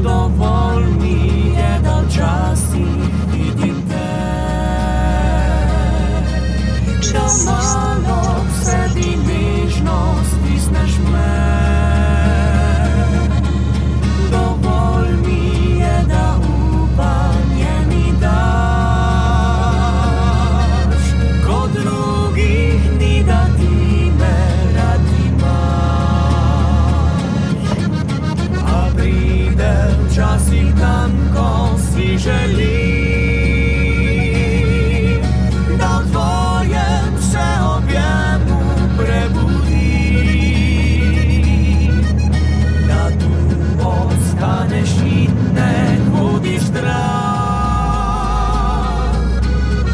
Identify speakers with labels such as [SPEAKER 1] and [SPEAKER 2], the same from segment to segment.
[SPEAKER 1] Dovolj mi je, da včasih vidim te, da malo k sebi nežno stisneš me. Dovolj mi je, da upanje mi daš, ko drugih ni, da ti me rad imaš. A pride včasih dan, ko si želim, da v tvojem se objemu prebudim, da tu ostaneš in ne hodiš stran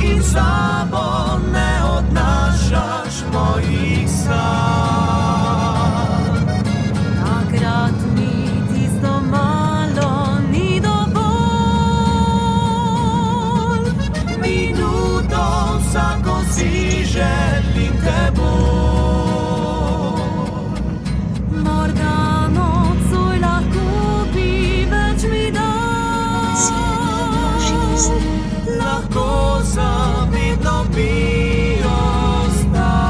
[SPEAKER 1] in s sabo ne odnašaš mojih sanj. Takrat mi tisto malo ni dovolj, minuto vsako si želim te bolj. Morda nocoj lahko bi več mi daš, lahko zavedno bi ostal.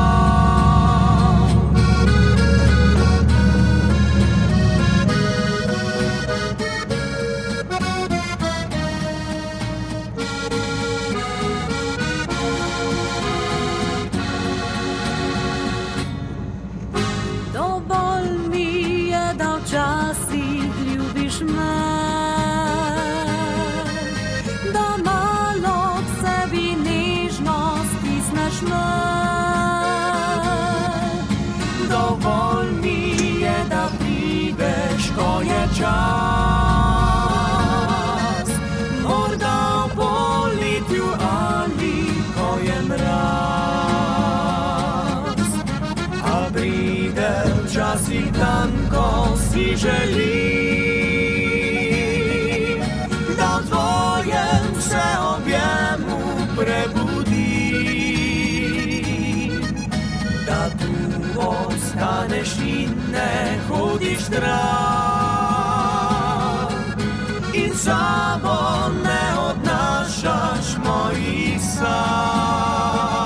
[SPEAKER 1] Dovolj mi je, da včasih ljubiš me, da malo k sebi nežno stisneš me. Dovolj mi je, da prideš, ko je čas, morda v poletju ali ko je mraz. A pride včasih dan, ko si želim, da v tvojem se objemu prebudim, da tu ostaneš in ne hodiš stran in sam